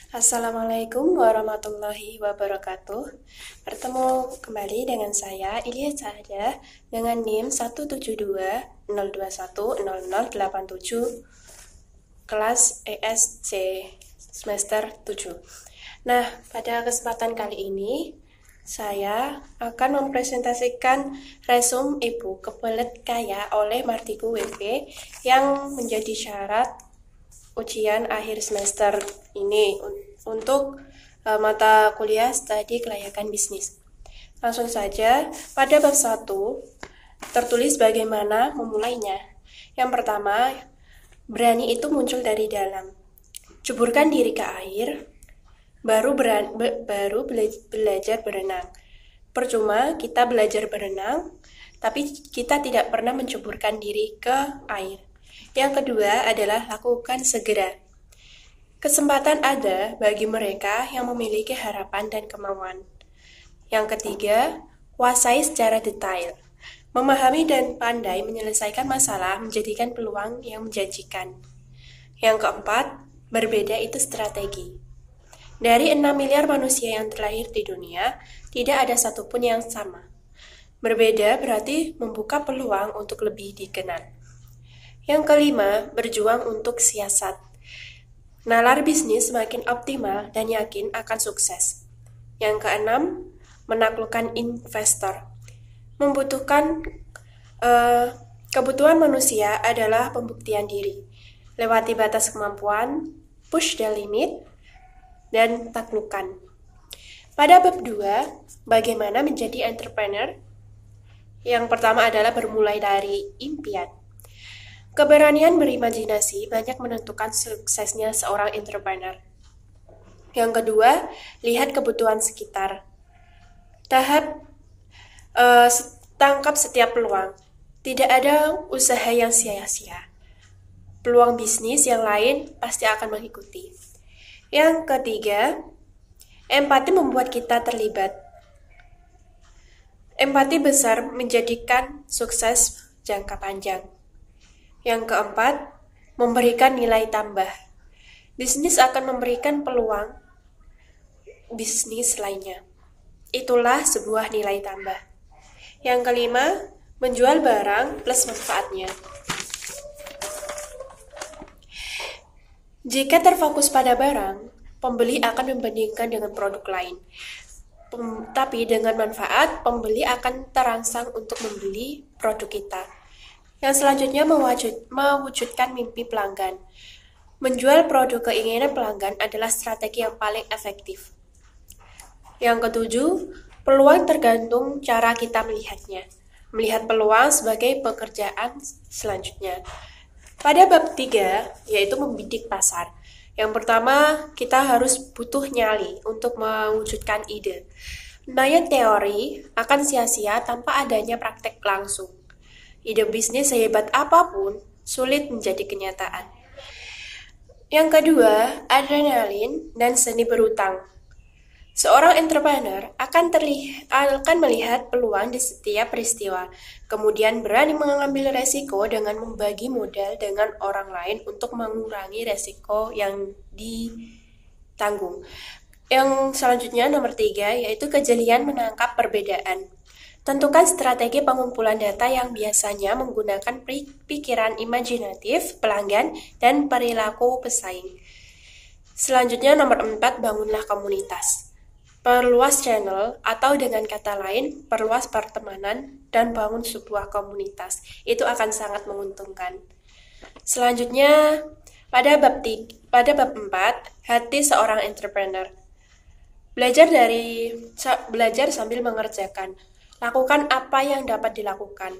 Assalamualaikum warahmatullahi wabarakatuh. Bertemu kembali dengan saya Ilya Cahaya dengan NIM 17202100087 kelas ESC semester 7. Nah, pada kesempatan kali ini saya akan mempresentasikan resume Ibu Kebelet Kaya oleh Martiku WP yang menjadi syarat ujian akhir semester ini untuk mata kuliah studi kelayakan bisnis. Langsung saja, pada bab 1 tertulis bagaimana memulainya. Yang pertama, berani itu muncul dari dalam. Ceburkan diri ke air, baru belajar berenang. Percuma kita belajar berenang, tapi kita tidak pernah menceburkan diri ke air. Yang kedua adalah lakukan segera. Kesempatan ada bagi mereka yang memiliki harapan dan kemauan. Yang ketiga, kuasai secara detail. Memahami dan pandai menyelesaikan masalah menjadikan peluang yang menjanjikan. Yang keempat, berbeda itu strategi. Dari 6 miliar manusia yang terlahir di dunia, tidak ada satupun yang sama. Berbeda berarti membuka peluang untuk lebih dikenal. Yang kelima, berjuang untuk siasat. Nalar bisnis semakin optimal dan yakin akan sukses. Yang keenam, menaklukkan investor. Kebutuhan manusia adalah pembuktian diri. Lewati batas kemampuan, push the limit, dan taklukkan. Pada bab 2, bagaimana menjadi entrepreneur? Yang pertama adalah bermulai dari impian. Keberanian berimajinasi banyak menentukan suksesnya seorang entrepreneur. Yang kedua, lihat kebutuhan sekitar. Tangkap setiap peluang. Tidak ada usaha yang sia-sia. Peluang bisnis yang lain pasti akan mengikuti. Yang ketiga, empati membuat kita terlibat. Empati besar menjadikan sukses jangka panjang. Yang keempat, memberikan nilai tambah. Bisnis akan memberikan peluang bisnis lainnya. Itulah sebuah nilai tambah. Yang kelima, menjual barang plus manfaatnya. Jika terfokus pada barang, pembeli akan membandingkan dengan produk lain. Tapi dengan manfaat, pembeli akan terangsang untuk membeli produk kita. Yang selanjutnya mewujudkan mimpi pelanggan. Menjual produk keinginan pelanggan adalah strategi yang paling efektif. Yang ketujuh, peluang tergantung cara kita melihatnya. Melihat peluang sebagai pekerjaan selanjutnya. Pada bab 3, yaitu membidik pasar. Yang pertama, kita harus butuh nyali untuk mewujudkan ide. Daya teori akan sia-sia tanpa adanya praktek langsung. Ide bisnis sehebat apapun sulit menjadi kenyataan. Yang kedua, adrenalin dan seni berutang. Seorang entrepreneur akan melihat peluang di setiap peristiwa, kemudian berani mengambil resiko dengan membagi modal dengan orang lain untuk mengurangi resiko yang ditanggung. Yang selanjutnya nomor 3, yaitu kejelian menangkap perbedaan. Tentukan strategi pengumpulan data yang biasanya menggunakan pikiran imajinatif pelanggan dan perilaku pesaing. Selanjutnya nomor 4, bangunlah komunitas. Perluas channel atau dengan kata lain, perluas pertemanan dan bangun sebuah komunitas. Itu akan sangat menguntungkan. Selanjutnya pada bab 4, hati seorang entrepreneur. Belajar sambil mengerjakan. Lakukan apa yang dapat dilakukan.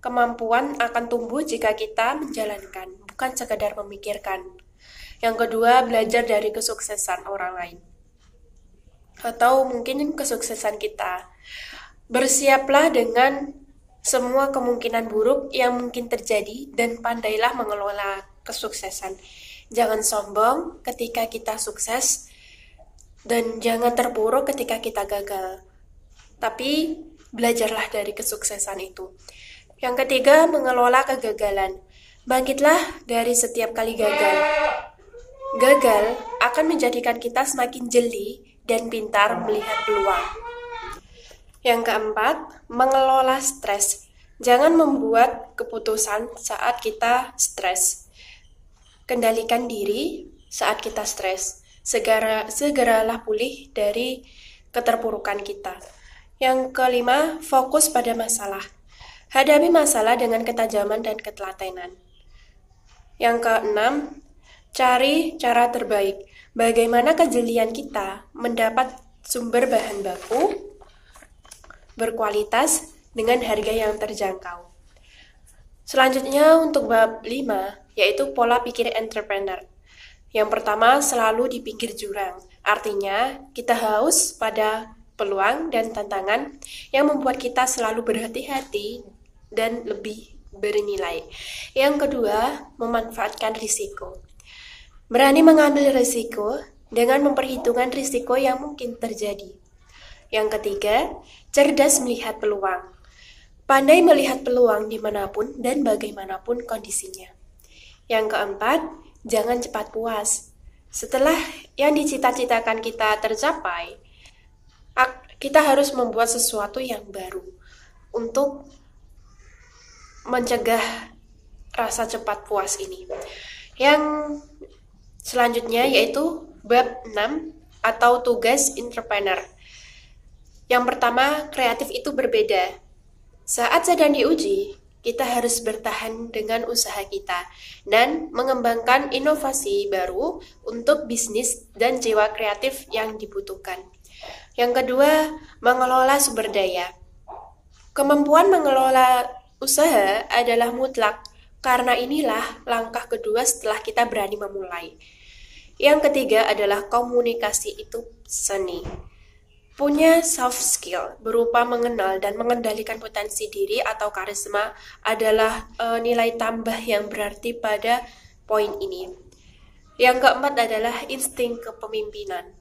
Kemampuan akan tumbuh jika kita menjalankan, bukan sekadar memikirkan. Yang kedua, belajar dari kesuksesan orang lain. Atau mungkin kesuksesan kita. Bersiaplah dengan semua kemungkinan buruk yang mungkin terjadi dan pandailah mengelola kesuksesan. Jangan sombong ketika kita sukses dan jangan terpuruk ketika kita gagal. Tapi belajarlah dari kesuksesan itu. Yang ketiga, mengelola kegagalan. Bangkitlah dari setiap kali gagal. Gagal akan menjadikan kita semakin jeli dan pintar melihat peluang. Yang keempat, mengelola stres. Jangan membuat keputusan saat kita stres. Kendalikan diri saat kita stres. Segeralah pulih dari keterpurukan kita. Yang kelima, fokus pada masalah. Hadapi masalah dengan ketajaman dan ketelatenan. Yang keenam, cari cara terbaik. Bagaimana kejelian kita mendapat sumber bahan baku berkualitas dengan harga yang terjangkau. Selanjutnya untuk bab 5, yaitu pola pikir entrepreneur. Yang pertama, selalu di pinggir jurang. Artinya, kita haus pada peluang dan tantangan yang membuat kita selalu berhati-hati dan lebih bernilai. Yang kedua, memanfaatkan risiko. Berani mengambil risiko dengan memperhitungkan risiko yang mungkin terjadi. Yang ketiga, cerdas melihat peluang. Pandai melihat peluang dimanapun dan bagaimanapun kondisinya. Yang keempat, jangan cepat puas. Setelah yang dicita-citakan kita tercapai, kita harus membuat sesuatu yang baru untuk mencegah rasa cepat puas ini. Yang selanjutnya yaitu bab 6 atau tugas entrepreneur. Yang pertama, kreatif itu berbeda. Saat sedang diuji, kita harus bertahan dengan usaha kita dan mengembangkan inovasi baru untuk bisnis dan jiwa kreatif yang dibutuhkan. Yang kedua, mengelola sumber daya. Kemampuan mengelola usaha adalah mutlak, karena inilah langkah kedua setelah kita berani memulai. Yang ketiga adalah komunikasi itu seni. Punya soft skill berupa mengenal dan mengendalikan potensi diri atau karisma adalah nilai tambah yang berarti pada poin ini. Yang keempat adalah insting kepemimpinan.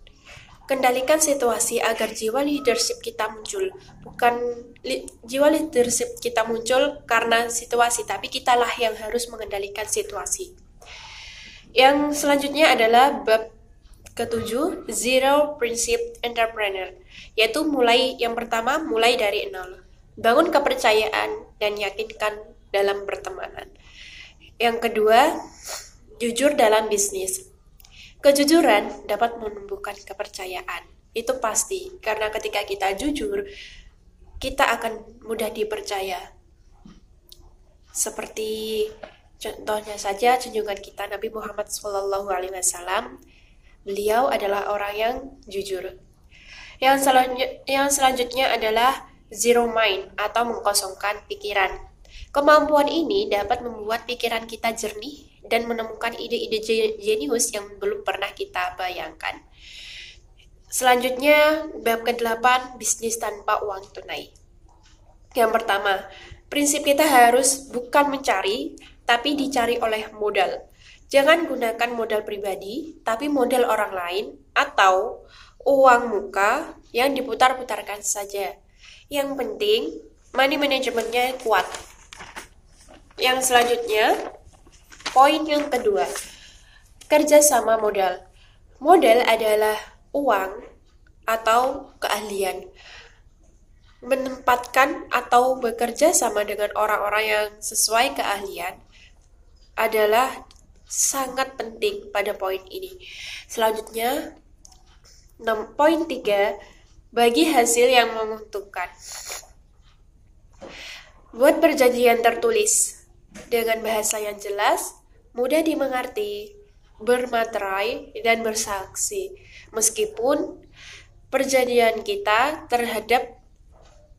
Kendalikan situasi agar jiwa leadership kita muncul. Jiwa leadership kita muncul karena situasi, tapi kitalah yang harus mengendalikan situasi. Yang selanjutnya adalah bab ketujuh, Zero Principle Entrepreneur, yaitu yang pertama mulai dari nol. Bangun kepercayaan dan yakinkan dalam pertemanan. Yang kedua, jujur dalam bisnis. Kejujuran dapat menumbuhkan kepercayaan. Itu pasti, karena ketika kita jujur, kita akan mudah dipercaya. Seperti contohnya saja junjungan kita Nabi Muhammad SAW. Beliau adalah orang yang jujur. Yang selanjutnya adalah zero mind atau mengkosongkan pikiran. Kemampuan ini dapat membuat pikiran kita jernih dan menemukan ide-ide jenius yang belum pernah kita bayangkan. Selanjutnya, bab ke-8, bisnis tanpa uang tunai. Yang pertama, prinsip kita harus bukan mencari, tapi dicari oleh modal. Jangan gunakan modal pribadi, tapi modal orang lain atau uang muka yang diputar-putarkan saja. Yang penting, money manajemennya kuat. Yang selanjutnya, poin yang kedua, kerjasama modal. Modal adalah uang atau keahlian. Menempatkan atau bekerja sama dengan orang-orang yang sesuai keahlian adalah sangat penting pada poin ini. Selanjutnya, poin 3, bagi hasil yang menguntungkan. Buat perjanjian tertulis dengan bahasa yang jelas, mudah dimengerti, bermaterai, dan bersaksi. Meskipun perjanjian kita terhadap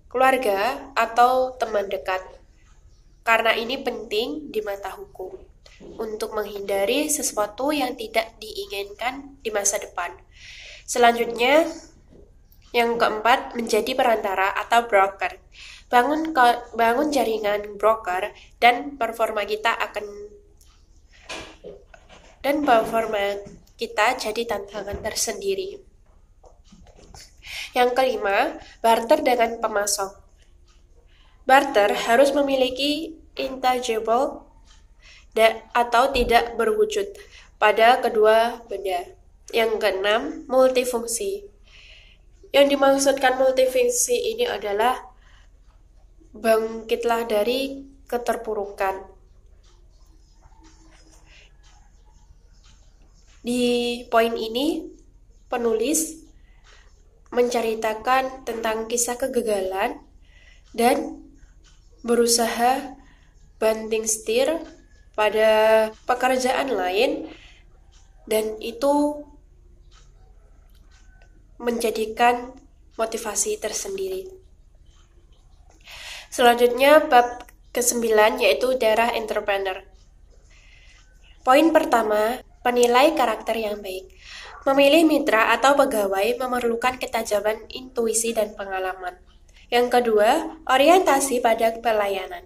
keluarga atau teman dekat. Karena ini penting di mata hukum untuk menghindari sesuatu yang tidak diinginkan di masa depan. Selanjutnya, yang keempat, menjadi perantara atau broker. Bangun jaringan broker dan performa kita jadi tantangan tersendiri. Yang kelima, barter dengan pemasok. Barter harus memiliki intangible atau tidak berwujud. pada kedua benda. Yang keenam, multifungsi. Yang dimaksudkan multifungsi ini adalah bangkitlah dari keterpurukan. Di poin ini, penulis menceritakan tentang kisah kegagalan dan berusaha banting setir pada pekerjaan lain, dan itu menjadikan motivasi tersendiri. Selanjutnya, bab ke-9 yaitu darah entrepreneur. Poin pertama, penilai karakter yang baik. Memilih mitra atau pegawai memerlukan ketajaman intuisi dan pengalaman. Yang kedua, orientasi pada pelayanan.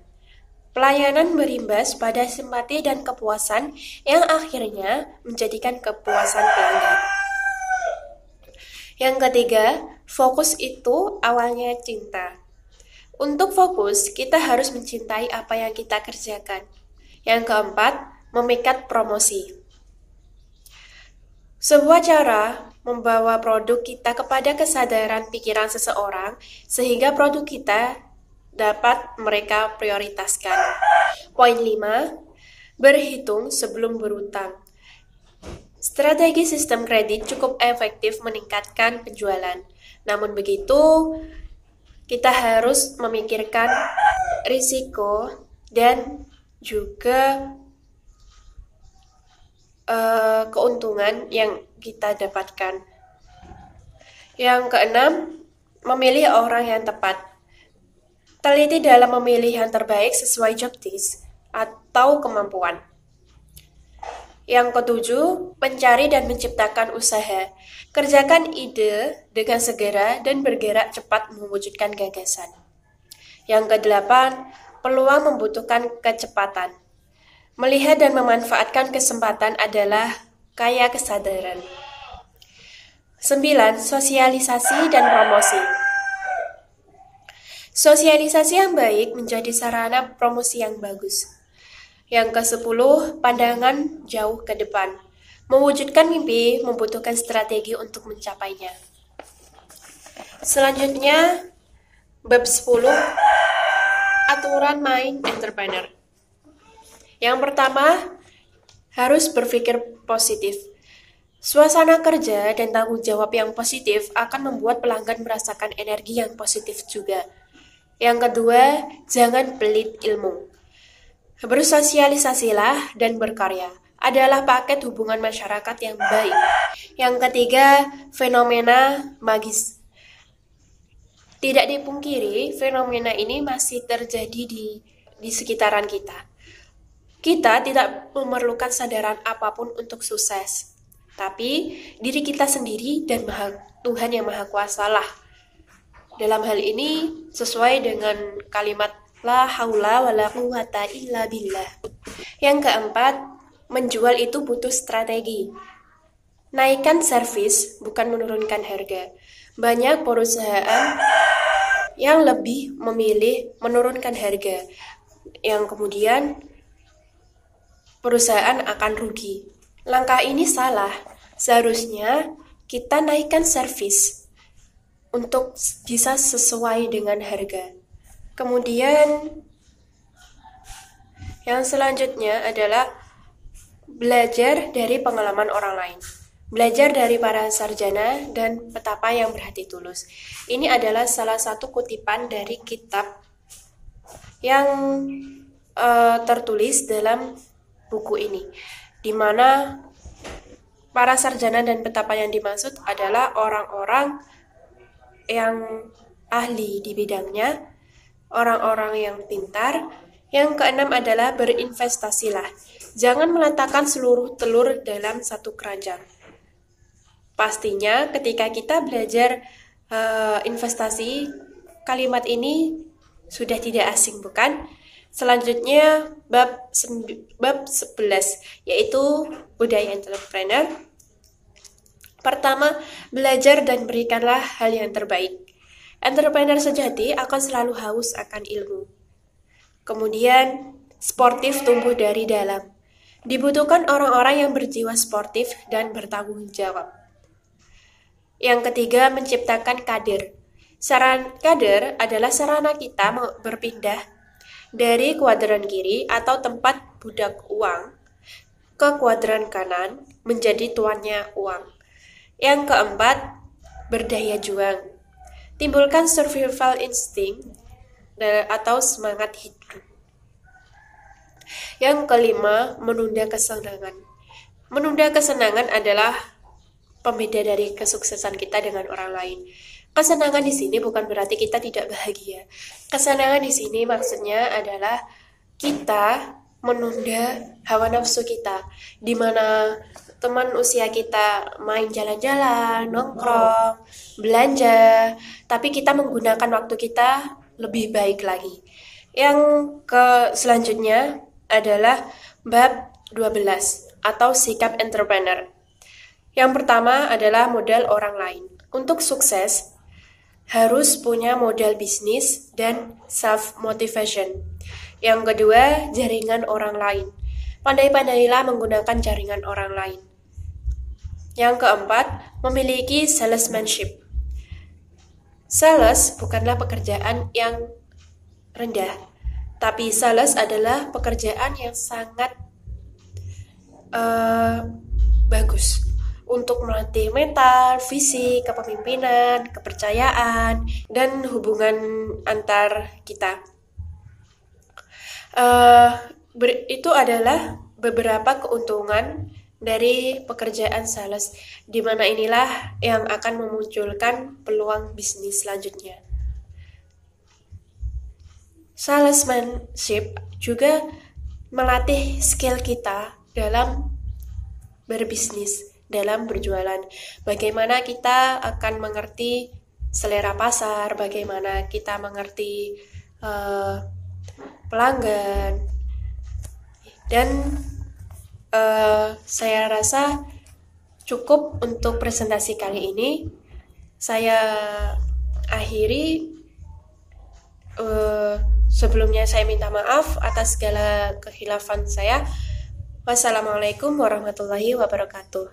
Pelayanan berimbas pada simpati dan kepuasan yang akhirnya menjadikan kepuasan pelanggan. Yang ketiga, fokus itu awalnya cinta. Untuk fokus, kita harus mencintai apa yang kita kerjakan. Yang keempat, memikat promosi. Sebuah cara membawa produk kita kepada kesadaran pikiran seseorang sehingga produk kita dapat mereka prioritaskan. Poin 5, berhitung sebelum berutang. Strategi sistem kredit cukup efektif meningkatkan penjualan. Namun begitu, kita harus memikirkan risiko dan juga keuntungan yang kita dapatkan. Yang keenam, memilih orang yang tepat. Teliti dalam memilih yang terbaik sesuai job desk atau kemampuan. Yang ketujuh, mencari dan menciptakan usaha. Kerjakan ide dengan segera dan bergerak cepat mewujudkan gagasan. Yang kedelapan, peluang membutuhkan kecepatan. Melihat dan memanfaatkan kesempatan adalah kaya kesadaran. 9. Sosialisasi dan promosi. Sosialisasi yang baik menjadi sarana promosi yang bagus. Yang ke-10, pandangan jauh ke depan. Mewujudkan mimpi membutuhkan strategi untuk mencapainya. Selanjutnya, bab 10, aturan main entrepreneur. Yang pertama, harus berpikir positif. Suasana kerja dan tanggung jawab yang positif akan membuat pelanggan merasakan energi yang positif juga. Yang kedua, jangan pelit ilmu. Bersosialisasilah dan berkarya adalah paket hubungan masyarakat yang baik. Yang ketiga, fenomena magis. Tidak dipungkiri, fenomena ini masih terjadi di sekitaran kita. Kita tidak memerlukan sadaran apapun untuk sukses, tapi diri kita sendiri dan Tuhan yang Maha Kuasa lah. Dalam hal ini sesuai dengan kalimat la haula wala quwata illa billah. Yang keempat, menjual itu butuh strategi. Naikkan servis, bukan menurunkan harga. Banyak perusahaan yang lebih memilih menurunkan harga, yang kemudian perusahaan akan rugi. Langkah ini salah. Seharusnya kita naikkan servis untuk bisa sesuai dengan harga. Kemudian yang selanjutnya adalah belajar dari pengalaman orang lain. Belajar dari para sarjana dan petapa yang berhati tulus. Ini adalah salah satu kutipan dari kitab yang tertulis dalam buku ini, di mana para sarjana dan petapa yang dimaksud adalah orang-orang yang ahli di bidangnya, orang-orang yang pintar. Yang keenam adalah berinvestasilah. Jangan meletakkan seluruh telur dalam satu keranjang. Pastinya ketika kita belajar investasi, kalimat ini sudah tidak asing, bukan? Selanjutnya bab 11 yaitu budaya entrepreneur. Pertama, belajar dan berikanlah hal yang terbaik. Entrepreneur sejati akan selalu haus akan ilmu. Kemudian, sportif tumbuh dari dalam. Dibutuhkan orang-orang yang berjiwa sportif dan bertanggung jawab. Yang ketiga, menciptakan kader. Kader adalah sarana kita berpindah dari kuadran kiri atau tempat budak uang ke kuadran kanan menjadi tuannya uang. Yang keempat, berdaya juang. Timbulkan survival instinct atau semangat hidup. Yang kelima, menunda kesenangan. Menunda kesenangan adalah pembeda dari kesuksesan kita dengan orang lain. Kesenangan di sini bukan berarti kita tidak bahagia. Kesenangan di sini maksudnya adalah kita menunda hawa nafsu kita, di mana teman usia kita main jalan-jalan, nongkrong, belanja, tapi kita menggunakan waktu kita lebih baik lagi. Yang selanjutnya adalah bab 12 atau sikap entrepreneur. Yang pertama adalah modal orang lain. Untuk sukses, harus punya modal bisnis dan self-motivation. Yang kedua, jaringan orang lain. Pandai-pandailah menggunakan jaringan orang lain. Yang keempat, memiliki salesmanship. Sales bukanlah pekerjaan yang rendah, tapi sales adalah pekerjaan yang sangat bagus untuk melatih mental, fisik, kepemimpinan, kepercayaan, dan hubungan antar kita. Itu adalah beberapa keuntungan dari pekerjaan sales, di mana inilah yang akan memunculkan peluang bisnis selanjutnya. Salesmanship juga melatih skill kita dalam berbisnis, dalam berjualan. Bagaimana kita akan mengerti selera pasar, bagaimana kita mengerti pelanggan, dan saya rasa cukup untuk presentasi kali ini. Saya akhiri. Sebelumnya saya minta maaf atas segala kehilafan saya. Wassalamualaikum warahmatullahi wabarakatuh.